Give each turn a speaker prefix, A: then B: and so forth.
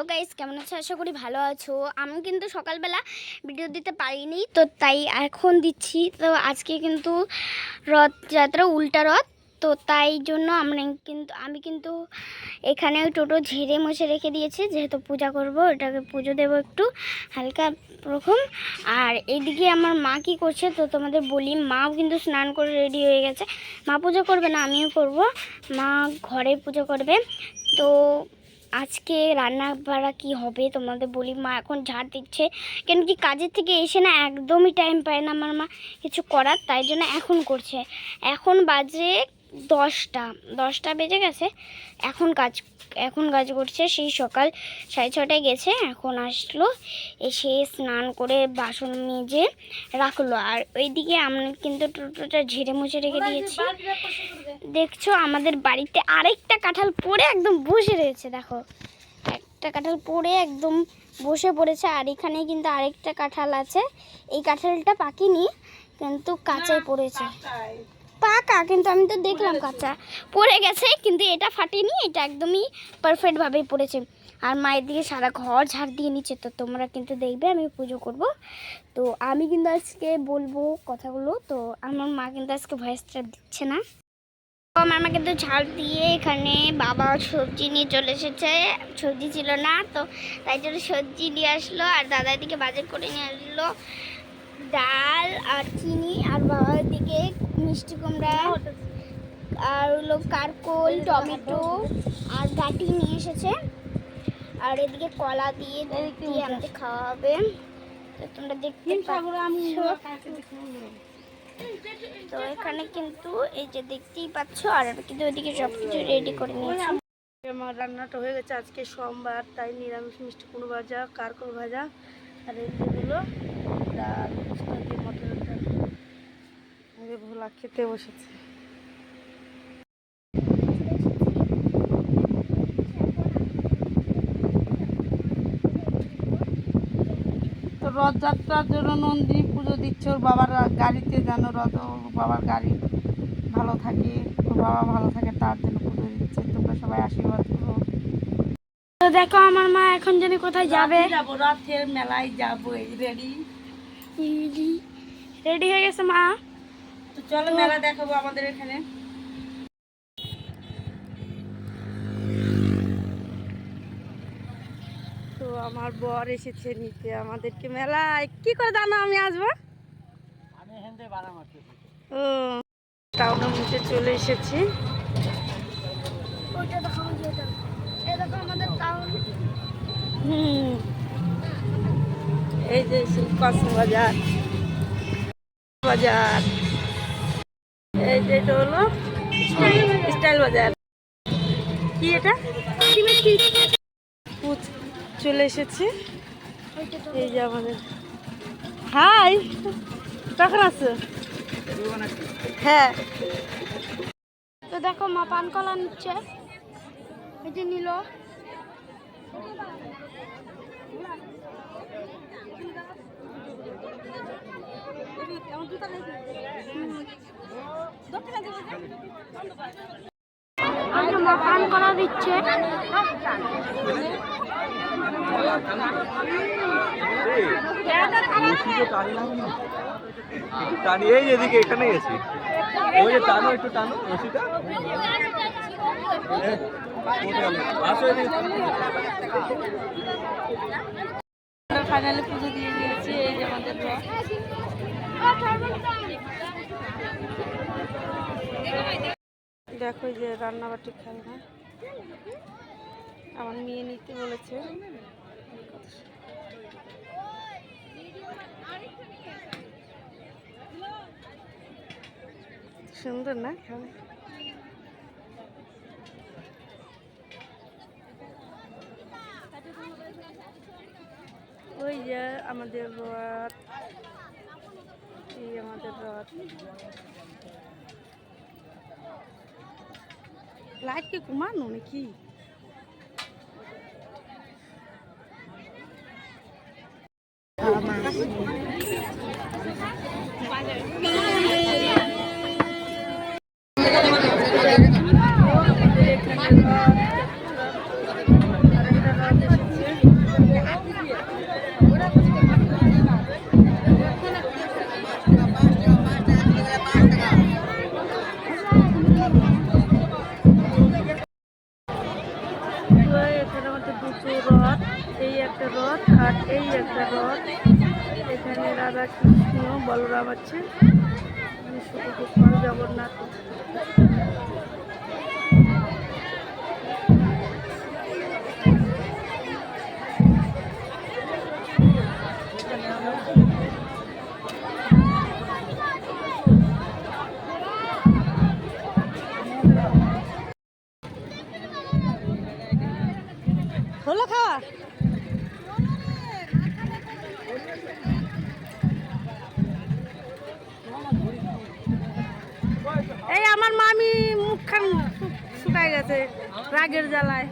A: Guys, কেমন আছো? আশা করি ভালো আছো। আমি কিন্তু সকালবেলা ভিডিও দিতে পারিনি, তো তাই এখন দিচ্ছি। তো আজকে কিন্তু রথযাত্রা, উল্টা রথ, তো তাই জন্য আমি কিন্তু এখানে টোটো ঝেড়ে মুছে রেখে দিয়েছি, যেহেতু পূজা করব, এটাকে পুজো দেবো একটু হালকা রকম। আর এইদিকে আমার মা কি করছে তো তোমাদের বলি। মাও কিন্তু স্নান করে রেডি হয়ে গেছে। মা পুজো করবে না, আমিও করব। মা ঘরে পুজো করবে। তো আজকে রান্না বাড়া কি হবে তোমাদের বলি। মা এখন ঝাড় দিচ্ছে, কেন কি কাজের থেকে এসে না একদমই টাইম পায় না আমার মা কিছু করার, তাই জন্য এখন করছে। এখন বাজে 10টা বেজে গেছে, এখন কাজ করছে। সেই সকাল 6:30টায় গেছে, এখন আসলো, এসে স্নান করে বাসন মেজে রাখলো। আর ওইদিকে আমরা কিন্তু টোটোটা ঝেড়ে মুছে রেখে দিয়েছি। দেখছো আমাদের বাড়িতে আরেকটা কাঁঠাল পড়ে একদম বসে রয়েছে। দেখো, একটা কাঁঠাল পড়ে একদম বসে পড়েছে। আর এখানে কিন্তু আরেকটা কাঁঠাল আছে। এই কাঁঠালটা পাকেনি, কিন্তু কাঁচাই পড়েছে। পাকা, কিন্তু আমি তো দেখলাম কাঁচা পড়ে গেছে, কিন্তু এটা ফাটেনি, এটা একদমই পারফেক্টভাবেই পড়েছে। আর মায়ের দিকে সারা ঘর ঝাড় দিয়ে নিচ্ছে। তো তোমরা কিন্তু দেখবে আমি পুজো করব। তো আমি কিন্তু আজকে বলবো কথাগুলো, তো আমার মা কিন্তু আজকে ভয়েসটা দিচ্ছে না। আমার মা কিন্তু ঝাড় দিয়ে এখানে বাবা সবজি নিয়ে চলে এসেছে। সবজি ছিল না, তো তাই জন্য সবজি নিয়ে আসলো। আর দাদার দিকে বাজার করে নিয়ে আসলো ডাল আর চিনি। আর বাবার দিকে মিষ্টি কুমড়া আর হলো কারকোল, টমেটো আর গাটি নিয়ে এসেছে। আর এদিকে কলা দিয়ে আমাদের খাওয়া হবে। তো তোমরা দেখতে তো এখানে কিন্তু এই যে দেখতেই পাচ্ছ। আর কিন্তু ওইদিকে সব কিছু রেডি করে নিয়েছি।
B: আমার রান্নাটা হয়ে গেছে। আজকে সোমবার, তাই নিরামিষ মিষ্টি কুমড়ো ভাজা, কারকোল ভাজা, আর এই যেগুলো ডাল, মটরের ডাল, ভোলা খেতে বসেছে। তো রথযাত্রার জন্য নন্দিনী পুজো দিচ্ছে ওর বাবার গাড়িতে, যেন বাবার গাড়ি ভালো থাকে, ওর বাবা ভালো থাকে, তার জন্য পুজো দিচ্ছে। তোমরা সবাই আশীর্বাদ করো।
A: তো দেখো আমার মা এখন জানি কোথায় যাবে।
B: যাবো, রথের মেলায় যাবো। এই
A: রেডি হয়ে গেছে মা।
B: তো চলো মেলা দেখাবো আমাদের এখানে। তো আমার বর এসেছে নিতে আমাদেরকে মেলায়। কি করে জানো আমি আসবো? ও, টাউনের মধ্যে চলে এসেছি। এই যে কক্সবাজার বাজার, এই যে এটা হলো স্টাইল বাজার। কি এটা? চলে এসেছে। এই যে আমাদের। হাই, কখন আছো? হ্যাঁ।
A: তো দেখো মা পান কলা নিচ্ছে, এই যে নিল। মা পান কলা দিচ্ছে।
C: টানি এই এদিকে, এখানে গেছি। ওই যে টানো, একটু টানো রশিটা।
B: ফাইনালি পুজো দিয়ে দিয়েছি। এই যে আমাদের দেখো যে রান্নাবাটি খেলনা আমার মেয়ে নিতে বলেছে। সুন্দর না খেলনা? ওই যে আমাদের রথ, এই আমাদের রথ। লাইট কি ঘুমানো নাকি? এখানে রাধা কৃষ্ণ বলরাম আছে, শুধু গোপাল জগন্নাথ। হলো খাওয়া? এই আমার মামি মুখখান শুকায় গেছে রাগের জ্বালায়।